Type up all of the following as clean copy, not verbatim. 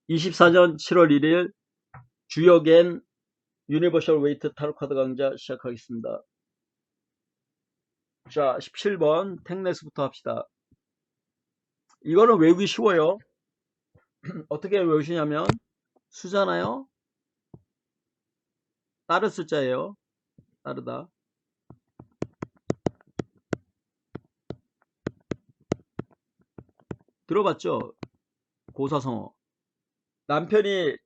24년 7월 1일 주역엔 유니버셜 웨이트 타로 카드 강좌 시작하겠습니다. 자, 17번 텍네스부터 합시다. 이거는 외우기 쉬워요. 어떻게 외우시냐면 수잖아요. 따르 숫자예요. 따르다. 들어봤죠? 고사성어. 남편이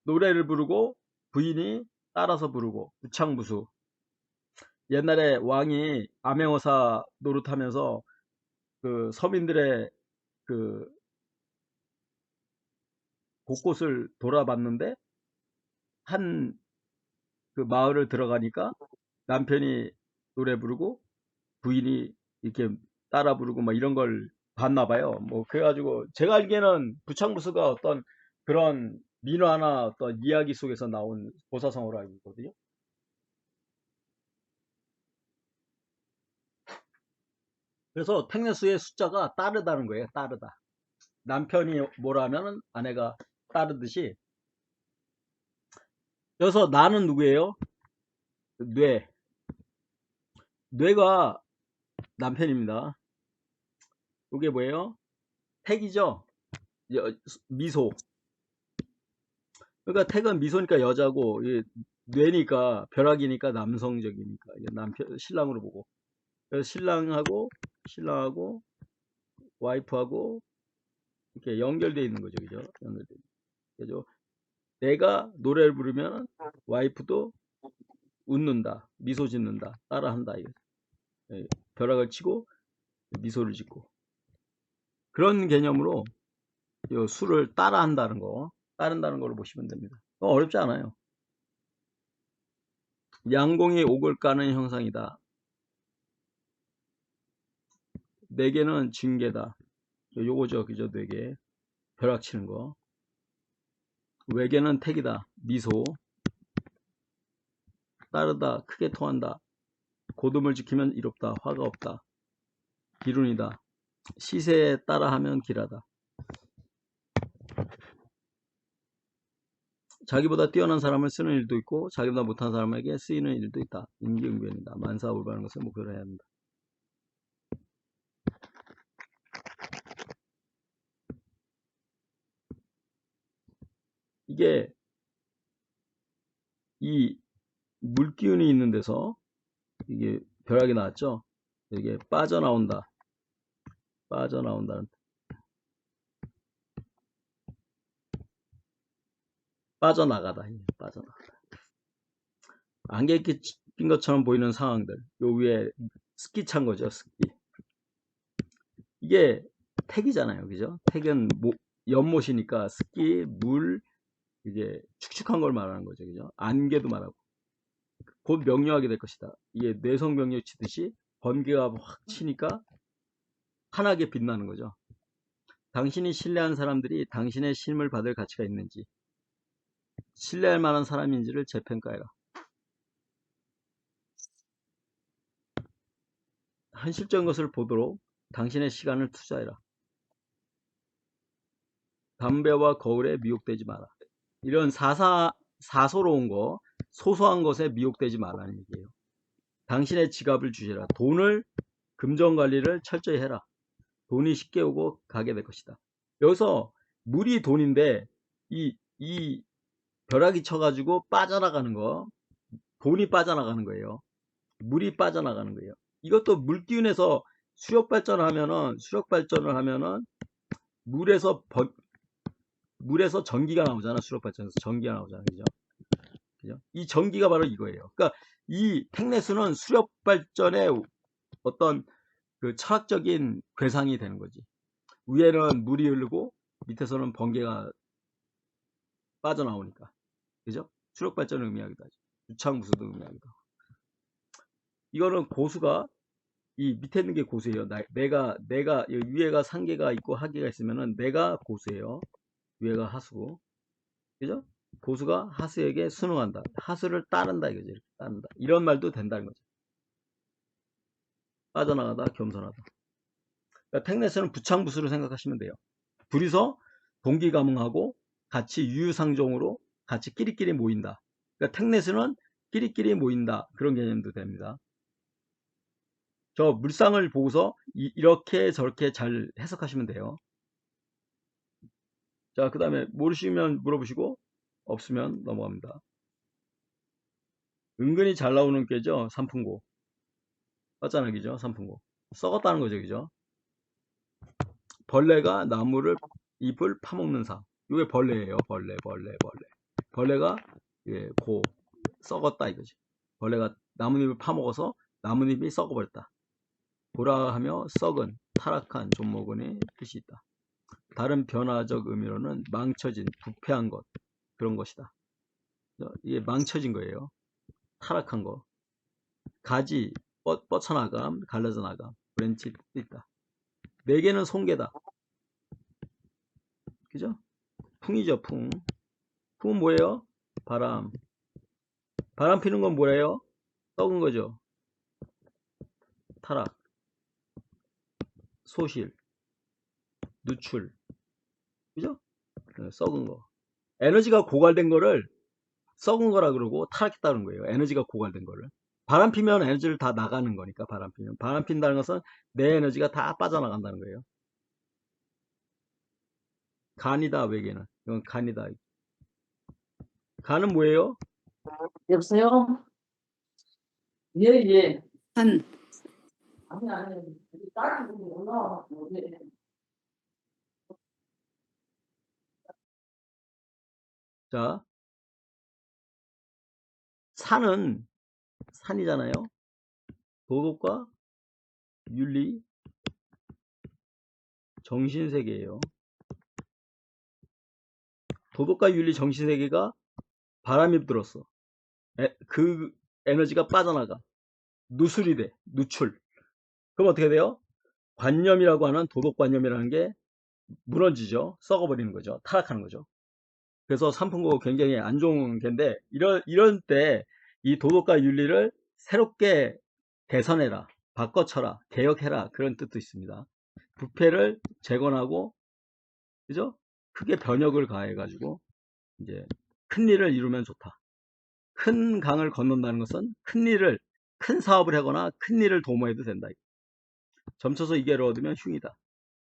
노래를 부르고 부인이 따라서 부르고 부창부수. 옛날에 왕이 암행어사 노릇하면서 그 서민들의 그 곳곳을 돌아봤는데 한 그 마을을 들어가니까 남편이 노래 부르고 부인이 이렇게 따라 부르고 막 이런 걸 봤나 봐요. 뭐 그래가지고 제가 알기에는 부창부수가 어떤 그런 민화나 어떤 이야기 속에서 나온 고사성어로 알고 있거든요. 그래서 텍네스의 숫자가 따르다는 거예요. 따르다. 남편이 뭐라 하면은 아내가 따르듯이. 여기서 나는 누구예요? 뇌. 뇌가 남편입니다. 이게 뭐예요? 택이죠. 미소. 그러니까 택은 미소니까 여자고, 뇌니까 벼락이니까 남성적이니까 이게 남편 신랑으로 보고. 그래서 신랑하고 와이프하고 이렇게 연결되어 있는 거죠, 그죠? 연결돼. 그죠? 내가 노래를 부르면 와이프도 웃는다, 미소 짓는다, 따라한다. 이거. 예, 벼락을 치고 미소를 짓고 그런 개념으로 이 수를 따라한다는 거, 따른다는 걸로 보시면 됩니다. 어렵지 않아요. 양공이 옥을 까는 형상이다. 네 개는 징계다. 요거죠, 그죠? 네 개. 벼락 치는 거. 외개는 택이다. 미소. 따르다. 크게 통한다. 고듬을 지키면 이롭다. 화가 없다. 기룬이다. 시세에 따라하면 길하다. 자기보다 뛰어난 사람을 쓰는 일도 있고 자기보다 못한 사람에게 쓰이는 일도 있다. 임기응변이다. 만사올바른 것을 목표로 해야 한다. 이게 이 물기운이 있는 데서 이게 벼락이 나왔죠. 이게 빠져나온다. 빠져나온다는, 빠져나가다. 빠져나가다. 안개 낀 것처럼 보이는 상황들. 요 위에 스키 찬 거죠. 스키. 이게 택이잖아요. 그죠? 택은 연못이니까 스키, 물, 이게 축축한 걸 말하는 거죠. 그죠? 안개도 말하고. 곧 명료하게 될 것이다. 이게 뇌성 명료 치듯이 번개가 확 치니까 환하게 빛나는 거죠. 당신이 신뢰하는 사람들이 당신의 신임을 받을 가치가 있는지, 신뢰할 만한 사람인지를 재평가해라. 현실적인 것을 보도록 당신의 시간을 투자해라. 담배와 거울에 미혹되지 마라. 이런 사소로운 거, 소소한 것에 미혹되지 말라는 얘기예요. 당신의 지갑을 주시라. 돈을, 금전 관리를 철저히 해라. 돈이 쉽게 오고 가게 될 것이다. 여기서 물이 돈인데 이 벼락이 쳐가지고 빠져나가는 거, 돈이 빠져나가는 거예요. 물이 빠져나가는 거예요. 이것도 물기운에서 수력 발전을 하면은 물에서 전기가 나오잖아. 수력 발전에서 전기가 나오잖아. 그죠? 그죠? 이 전기가 바로 이거예요. 그러니까 이 텍네스는 수력 발전의 어떤 그 철학적인 괴상이 되는 거지. 위에는 물이 흐르고 밑에서는 번개가 빠져나오니까. 그죠? 수력 발전을 의미하기도 하죠. 유창무수도 의미하기도 하고. 이거는 고수가 이 밑에 있는 게 고수예요. 내가 위에가 상계가 있고 하계가 있으면은 내가 고수예요. 위에가 하수고. 그죠? 고수가 하수에게 순응한다. 하수를 따른다 이거죠. 이렇게 따른다. 이런 말도 된다는 거죠. 빠져나가다, 겸손하다. 그러니까 텍네스는 부창부수로 생각하시면 돼요. 둘이서 동기감응하고 같이 유유상종으로 같이 끼리끼리 모인다. 그러니까 택내수는 끼리끼리 모인다. 그런 개념도 됩니다. 저 물상을 보고서 이렇게 저렇게 잘 해석하시면 돼요. 자, 그 다음에 모르시면 물어보시고 없으면 넘어갑니다. 은근히 잘 나오는 꾀죠. 삼풍고. 맞잖아, 그죠? 삼풍고. 썩었다는 거죠, 그죠? 벌레가 나무를 잎을 파먹는 사. 이게 벌레예요. 벌레. 벌레가 예, 썩었다 이거지. 벌레가 나뭇잎을 파먹어서 나뭇잎이 썩어버렸다. 보라 하며 썩은, 타락한, 좀먹은의 뜻이 있다. 다른 변화적 의미로는 망쳐진, 부패한 것, 그런 것이다. 이게 망쳐진 거예요. 타락한 거. 가지, 뻗쳐나감, 갈라져 나감, 브랜치 뜻도 있다. 네 개는 송개다. 그죠? 풍이죠, 풍. 풍은 뭐예요? 바람. 바람 피는 건 뭐예요? 썩은 거죠. 타락, 소실, 누출. 그죠? 썩은 거. 에너지가 고갈된 거를 썩은 거라 그러고 타락했다는 거예요. 에너지가 고갈된 거를. 바람 피면 에너지를 다 나가는 거니까 바람 피면. 바람 핀다는 것은 내 에너지가 다 빠져나간다는 거예요. 간이다, 외계는. 이건 간이다. 간은 뭐예요? 여보세요? 예, 예. 한, 아니. 딸이 올라와. 예. 자, 산은 산이잖아요. 도덕과 윤리, 정신세계예요. 도덕과 윤리, 정신세계가 바람이 불었어. 그 에너지가 빠져나가. 누출이 돼. 누출. 그럼 어떻게 돼요? 관념이라고 하는 도덕관념이라는 게 무너지죠. 썩어버리는 거죠. 타락하는 거죠. 그래서 삼풍고 굉장히 안 좋은 개인데 이런 때 이 도덕과 윤리를 새롭게 개선해라, 바꿔쳐라, 개혁해라 그런 뜻도 있습니다. 부패를 재건하고 그죠? 크게 변혁을 가해가지고 이제 큰 일을 이루면 좋다. 큰 강을 건넌다는 것은 큰 사업을 하거나 큰 일을 도모해도 된다. 점쳐서 이계를 얻으면 흉이다.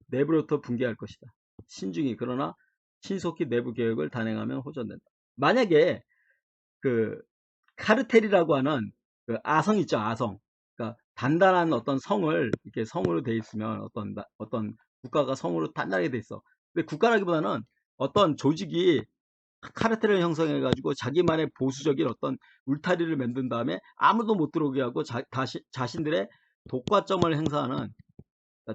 내부로부터 붕괴할 것이다. 신중히 그러나 신속히 내부 개혁을 단행하면 호전된다. 만약에 그 카르텔이라고 하는 그 아성 있죠, 아성. 그러니까 단단한 어떤 성을 이렇게 성으로 돼 있으면 어떤 국가가 성으로 단단하게 돼 있어. 근데 국가라기보다는 어떤 조직이 카르텔을 형성해 가지고 자기만의 보수적인 어떤 울타리를 만든 다음에 아무도 못 들어오게 하고 자신들의 독과점을 행사하는,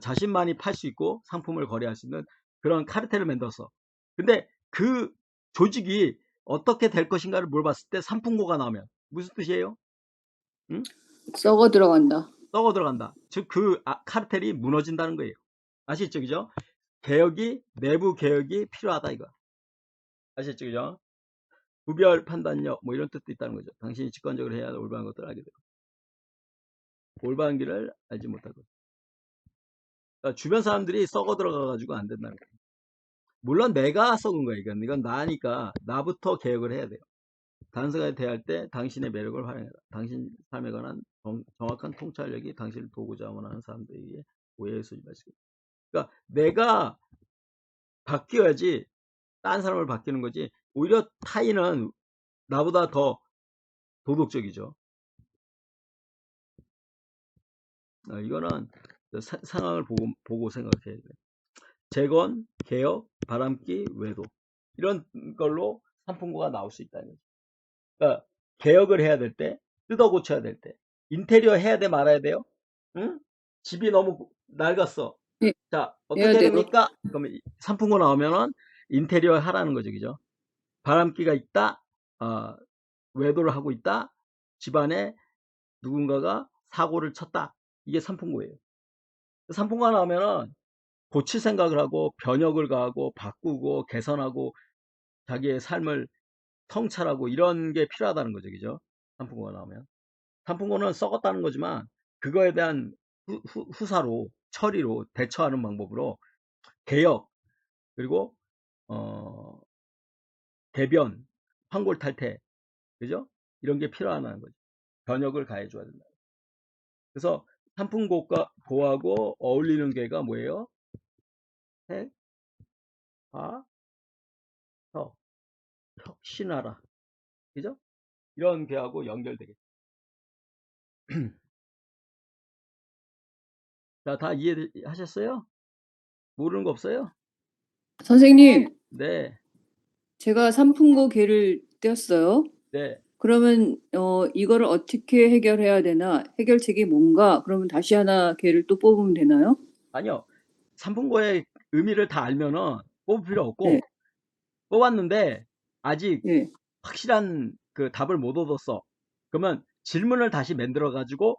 자신만이 팔 수 있고 상품을 거래할 수 있는 그런 카르텔을 만들었어. 근데 그 조직이 어떻게 될 것인가를 물어봤을 때 삼풍고가 나오면 무슨 뜻이에요? 응? 썩어 들어간다. 썩어 들어간다. 즉 그 카르텔이 무너진다는 거예요. 아시죠? 그죠? 내부 개혁이 필요하다 이거. 아시죠? 그죠? 구별 판단력 뭐 이런 뜻도 있다는 거죠. 당신이 직관적으로 해야 할 올바른 것들을 알게 되고 올바른 길을 알지 못하고, 그러니까 주변 사람들이 썩어 들어가 가지고 안 된다는 거예요. 물론 내가 썩은 거야. 이건 나니까 나부터 개혁을 해야 돼요. 다른 사람에 대할 때 당신의 매력을 활용해라. 당신 삶에 관한 정확한 통찰력이 당신을 도우고자 원하는 사람들에게 오해의 소지 마시고. 그러니까 내가 바뀌어야지 딴 사람을 바뀌는 거지. 오히려 타인은 나보다 더 도덕적이죠. 이거는 상황을 보고 생각해야 돼요. 재건, 개혁, 바람기, 외도 이런 걸로 삼풍고가 나올 수 있다는 거죠. 그러니까 개혁을 해야 될 때, 뜯어 고쳐야 될 때, 인테리어 해야 돼 말아야 돼요? 응? 집이 너무 낡았어. 예, 자, 어떻게 해야 해야 되고. 됩니까? 그러면 삼풍고 나오면은 인테리어 하라는 거죠, 그죠? 바람기가 있다, 외도를 하고 있다, 집안에 누군가가 사고를 쳤다. 이게 삼풍고예요. 삼풍고가 나오면은 고칠 생각을 하고 변혁을 가하고 바꾸고 개선하고 자기의 삶을 성찰하고 이런 게 필요하다는 거죠, 그죠? 삼풍고가 나오면. 삼풍고는 썩었다는 거지만 그거에 대한 후사로 처리로 대처하는 방법으로 개혁 그리고 대변, 황골탈태, 그죠? 이런 게 필요하다는 거죠. 변역을 가해줘야 된다. 그래서 삼풍고하고 어울리는 괴가 뭐예요? 해, 화, 혀, 혁신하라. 그죠? 이런 괴하고 연결되겠죠. 자, 다 이해하셨어요? 모르는 거 없어요? 선생님, 네, 제가 삼풍고 개를 떼었어요. 네. 그러면 이거를 어떻게 해결해야 되나? 해결책이 뭔가? 그러면 다시 하나 개를 또 뽑으면 되나요? 아니요. 삼풍고의 의미를 다 알면은 뽑을 필요 없고, 네. 뽑았는데, 아직 예. 확실한 그 답을 못 얻었어. 그러면 질문을 다시 만들어가지고,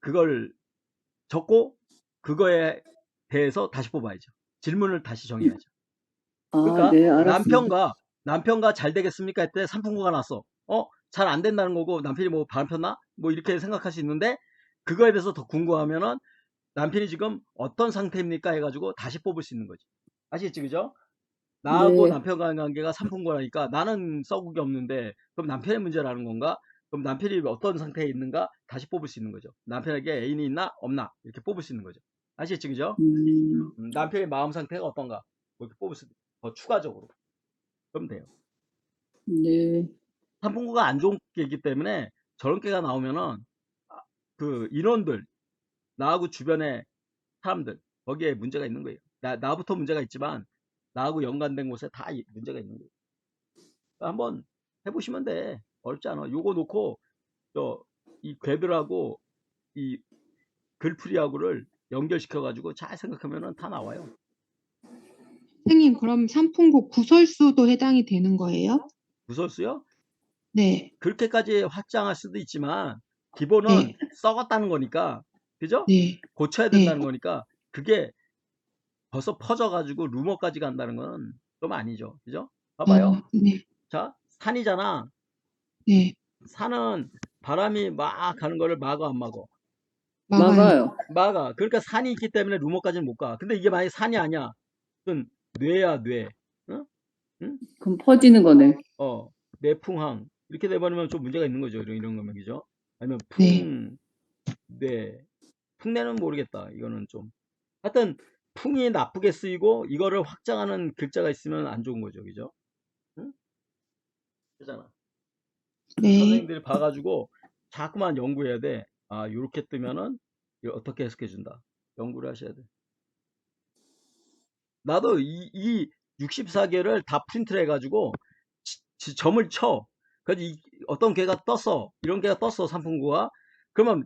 그걸 적고, 그거에 대해서 다시 뽑아야죠. 질문을 다시 정해야죠. 아, 그러니까, 네, 알았습니다. 남편과 잘 되겠습니까? 했더니 삼풍고가 났어. 잘 안 된다는 거고, 남편이 뭐 바람 폈나? 뭐 이렇게 생각할 수 있는데, 그거에 대해서 더 궁금하면은, 남편이 지금 어떤 상태입니까? 해가지고 다시 뽑을 수 있는 거지. 아시겠지, 그죠? 나하고 네. 남편 간 관계가 삼풍고라니까 나는 썩은 게 없는데, 그럼 남편의 문제라는 건가? 그럼 남편이 어떤 상태에 있는가? 다시 뽑을 수 있는 거죠. 남편에게 애인이 있나? 없나? 이렇게 뽑을 수 있는 거죠. 아시겠지, 그죠? 음, 남편의 마음 상태가 어떤가? 뭐 이렇게 뽑을 수, 더 추가적으로. 그럼 돼요. 네. 삼풍고가 안 좋은 게이기 때문에 저런 게가 나오면은, 그 인원들, 나하고 주변에 사람들 거기에 문제가 있는 거예요. 나부터 문제가 있지만 나하고 연관된 곳에 다 문제가 있는 거예요. 그러니까 한번 해보시면 돼. 어렵지 않아. 요거 놓고 이 궤들하고 이 글풀이하고를 연결시켜 가지고 잘 생각하면은 다 나와요. 선생님, 그럼 삼풍고 구설수도 해당이 되는 거예요? 구설수요? 네, 그렇게까지 확장할 수도 있지만 기본은 네, 썩었다는 거니까, 그죠? 네, 고쳐야 네. 된다는 거니까 그게 벌써 퍼져 가지고 루머까지 간다는 건 좀 아니죠. 그죠? 봐봐요. 네, 자, 산이잖아. 네. 산은 바람이 막 가는 거를 막어 안 막어? 막아요. 막아요. 막아. 그러니까 산이 있기 때문에 루머까지는 못 가. 근데 이게 만약에 산이 아니야. 그건 뇌야, 뇌. 응? 응? 그럼 퍼지는 거네. 뇌풍항. 이렇게 돼버리면 좀 문제가 있는 거죠. 이런 거면, 그죠? 아니면 네, 뇌. 풍뇌는 모르겠다. 이거는 좀. 하여튼, 풍이 나쁘게 쓰이고, 이거를 확장하는 글자가 있으면 안 좋은 거죠. 그죠? 응? 그잖아. 네. 선생님들이 봐가지고, 자꾸만 연구해야 돼. 아, 요렇게 뜨면은, 이거 어떻게 해석해 준다. 연구를 하셔야 돼. 나도 이 64개를 다 프린트를 해가지고 점을 쳐. 그래서 어떤 개가 떴어. 이런 개가 떴어. 삼풍구가. 그러면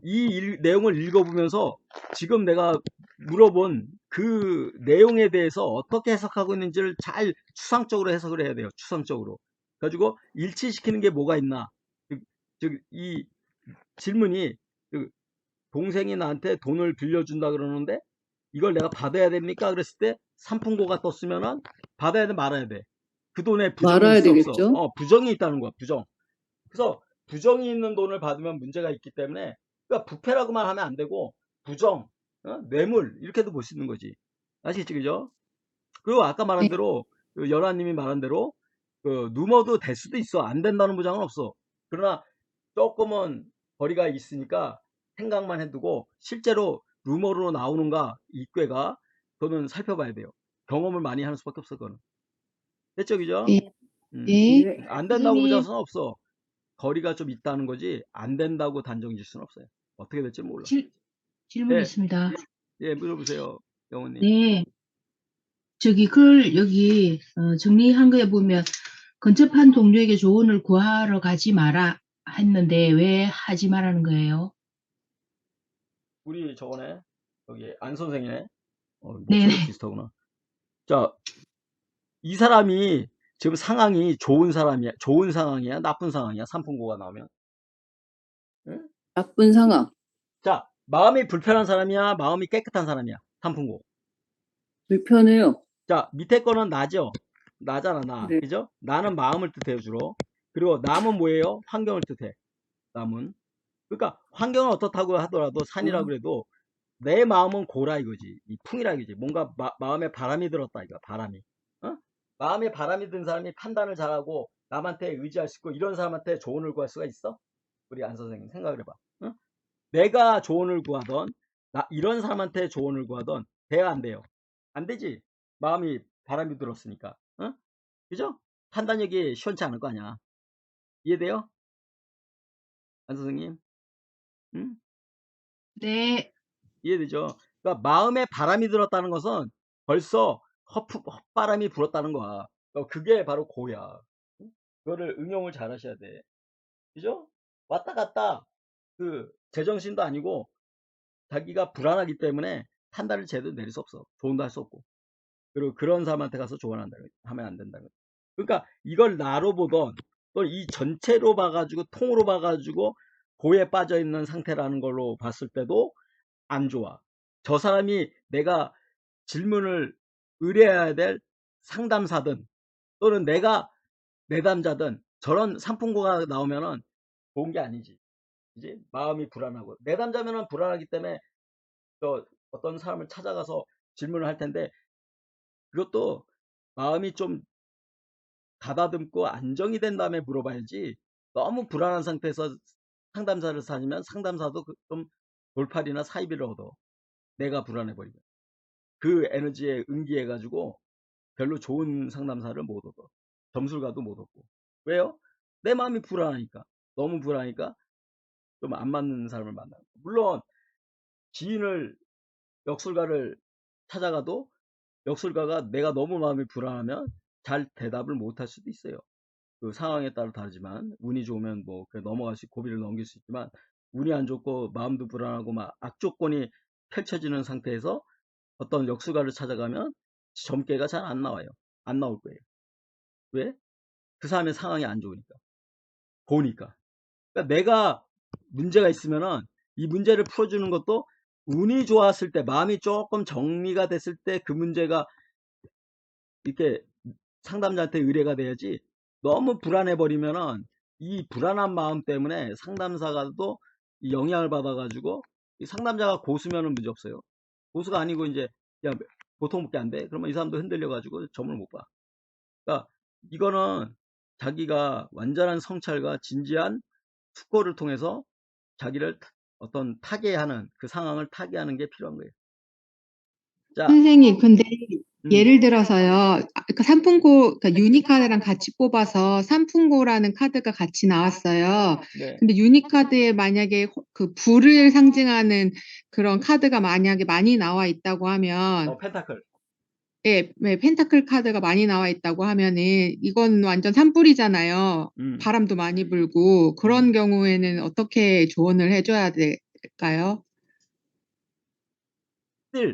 내용을 읽어보면서 지금 내가 물어본 그 내용에 대해서 어떻게 해석하고 있는지를 잘 추상적으로 해석을 해야 돼요. 추상적으로. 가지고 일치시키는 게 뭐가 있나. 즉, 이 질문이, 그 동생이 나한테 돈을 빌려준다 그러는데 이걸 내가 받아야 됩니까? 그랬을 때 삼풍고가 떴으면은 받아야 돼, 말아야 돼. 그 돈에 부정이 말아야 있어, 없어? 되겠죠? 부정이 있다는 거야, 부정. 그래서 부정이 있는 돈을 받으면 문제가 있기 때문에, 그러니까 부패라고만 하면 안 되고 부정, 뇌물 이렇게도 볼 수 있는 거지. 아시겠지, 그죠? 그리고 아까 말한 네. 대로 열아님이 말한 대로 누머도 될 수도 있어. 안 된다는 보장은 없어. 그러나 조금은 거리가 있으니까 생각만 해두고 실제로 루머로 나오는가 이 꾀가, 그거는 살펴봐야 돼요. 경험을 많이 하는 수밖에 없어. 그거는 됐죠, 그죠? 네, 음. 네. 네. 안 된다고 보장할 선생님, 수는 없어. 거리가 좀 있다는 거지 안 된다고 단정 지을 수는 없어요. 어떻게 될지 몰라. 질문 네, 있습니다. 예, 물어보세요, 영호님. 네, 저기 글 여기 정리한 거에 보면 근접한 동료에게 조언을 구하러 가지 마라 했는데 왜 하지 말라는 거예요? 우리 저번에 여기 안 선생이네. 네, 목소리 비슷하구나. 자, 이 사람이 지금 상황이 좋은 사람이야, 좋은 상황이야, 나쁜 상황이야, 삼풍고가 나오면. 응? 나쁜 상황. 자, 마음이 불편한 사람이야, 마음이 깨끗한 사람이야, 삼풍고. 불편해요. 자, 밑에 거는 나죠. 나잖아, 나. 네. 그죠? 나는 마음을 뜻해요, 주로. 그리고 남은 뭐예요? 환경을 뜻해. 남은. 그러니까 환경은 어떻다고 하더라도 산이라 그래도 내 마음은 고라 이거지. 이 풍이라 이거지. 뭔가 마음에 바람이 들었다 이거. 바람이. 어? 마음에 바람이 든 사람이 판단을 잘하고 남한테 의지할 수 있고 이런 사람한테 조언을 구할 수가 있어? 우리 안 선생님 생각을 해봐. 응? 내가 조언을 구하던 이런 사람한테 조언을 구하던 돼야 안 돼요? 안 되지. 마음이 바람이 들었으니까. 응? 그죠? 판단력이 시원치 않을 거 아니야. 이해돼요? 안 선생님? 응? 네. 이해되죠? 그러니까 마음에 바람이 들었다는 것은 벌써 헛바람이 불었다는 거야. 그게 바로 고야. 응? 그거를 응용을 잘 하셔야 돼. 그죠? 왔다 갔다 제정신도 아니고 자기가 불안하기 때문에 판단을 제대로 내릴 수 없어. 조언도 할 수 없고. 그리고 그런 사람한테 가서 하면 안 된다는 거지. 그러니까 이걸 나로 보던 또 이 전체로 봐가지고 통으로 봐가지고 고에 빠져 있는 상태라는 걸로 봤을 때도 안 좋아. 저 사람이 내가 질문을 의뢰해야 될 상담사든 또는 내가 내담자든 저런 상품고가 나오면은 좋은 게 아니지. 이제 마음이 불안하고 내담자면은 불안하기 때문에 또 어떤 사람을 찾아가서 질문을 할 텐데 그것도 마음이 좀 가다듬고 안정이 된 다음에 물어봐야지 너무 불안한 상태에서 상담사를 사귀면 상담사도 좀 돌팔이나 사이비를 얻어. 내가 불안해버리면. 그 에너지에 응기해가지고 별로 좋은 상담사를 못 얻어. 점술가도 못 얻고. 왜요? 내 마음이 불안하니까. 너무 불안하니까 좀 안 맞는 사람을 만나는 거야. 물론 지인을 역술가를 찾아가도 역술가가 내가 너무 마음이 불안하면 잘 대답을 못 할 수도 있어요. 그 상황에 따라 다르지만 운이 좋으면 뭐 그냥 넘어갈 수 고비를 넘길 수 있지만 운이 안 좋고 마음도 불안하고 막 악조건이 펼쳐지는 상태에서 어떤 역술가를 찾아가면 점괘가 잘 안 나와요. 안 나올 거예요. 왜? 그 사람의 상황이 안 좋으니까. 보니까. 그러니까 내가 문제가 있으면은 이 문제를 풀어주는 것도 운이 좋았을 때, 마음이 조금 정리가 됐을 때 그 문제가 이렇게 상담자한테 의뢰가 돼야지 너무 불안해 버리면은 이 불안한 마음 때문에 상담사가도 영향을 받아가지고 이 상담자가 고수면은 문제 없어요. 고수가 아니고 이제 야 보통밖에 안 돼. 그러면 이 사람도 흔들려가지고 점을 못 봐. 그러니까 이거는 자기가 완전한 성찰과 진지한 숙고를 통해서 자기를 어떤 타개하는 그 상황을 타개하는 게 필요한 거예요. 자, 선생님, 근데 음, 예를 들어서요. 그 상품고, 그러니까 유니카드랑 같이 뽑아서 상품고라는 카드가 같이 나왔어요. 네, 근데 유니카드에 만약에 그 불을 상징하는 그런 카드가 만약에 많이 나와 있다고 하면, 펜타클. 예, 네, 펜타클 카드가 많이 나와 있다고 하면은 이건 완전 산불이잖아요. 바람도 많이 불고 그런 경우에는 어떻게 조언을 해줘야 될까요?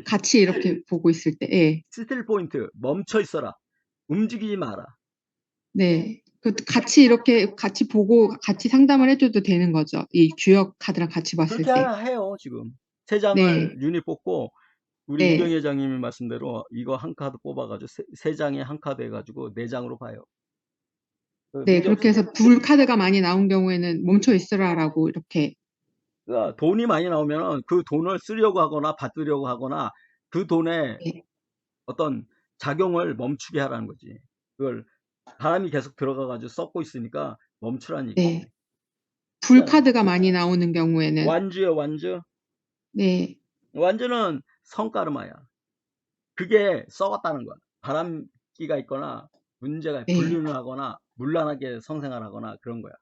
같이 이렇게 보고 있을 때, 예. 스틸 포인트, 멈춰 있어라. 움직이지 마라. 네. 같이 이렇게 같이 보고 같이 상담을 해줘도 되는 거죠. 이 주역 카드랑 같이 봤을 그렇게 때. 해요, 지금. 세 장을 네. 유닛 뽑고, 우리 네. 이경희 회장님이 말씀대로 이거 한 카드 뽑아가지고 세 장에 한 카드 해가지고 네 장으로 봐요. 네, 문제 그렇게 없어요. 해서 불 카드가 많이 나온 경우에는 멈춰 있으라라고 이렇게. 그러니까 돈이 많이 나오면 그 돈을 쓰려고 하거나 받으려고 하거나 그 돈에 네. 어떤 작용을 멈추게 하라는 거지. 그걸 바람이 계속 들어가가지고 썩고 있으니까 멈추라는 얘기죠. 네. 불 카드가 많이 나오는 경우에는. 완주요, 완주. 네. 완주는 성가르마야. 그게 썩었다는 거야. 바람기가 있거나 문제가 네. 불륜을 하거나 문란하게 성생활 하거나 그런 거야.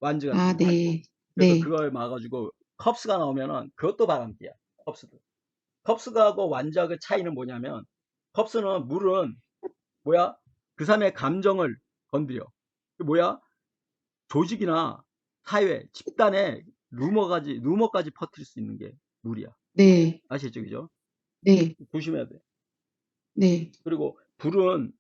완주 같은 아, 거. 네. 그래서 네. 그걸 막아주고 컵스가 나오면은 그것도 바람기야. 컵스도. 컵스하고 완주하고 차이는 뭐냐면 컵스는 물은 뭐야? 그 사람의 감정을 건드려. 그 뭐야? 조직이나 사회, 집단에 루머까지 퍼뜨릴 수 있는 게 물이야. 네. 아시죠? 그죠? 네. 조심해야 돼. 네. 그리고 불은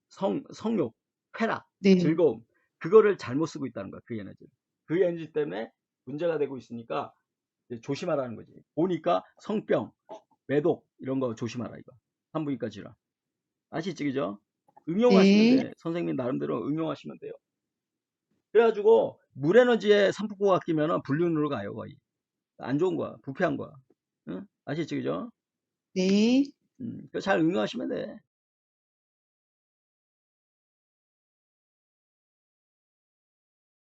성욕, 쾌락, 네. 즐거움, 그거를 잘못 쓰고 있다는 거야. 그 에너지. 그 에너지 때문에 문제가 되고 있으니까 이제 조심하라는 거지. 보니까 성병, 매독 이런 거 조심하라 이거. 산부인과 질환. 아시죠? 그죠? 응용하시면 네. 돼. 선생님 나름대로 응용하시면 돼요. 그래가지고 물 에너지에 산풍고가 끼면은 불륜으로 가요 거의. 안 좋은 거야. 부패한 거야. 응? 아시죠? 그죠? 네. 잘 응용하시면 돼.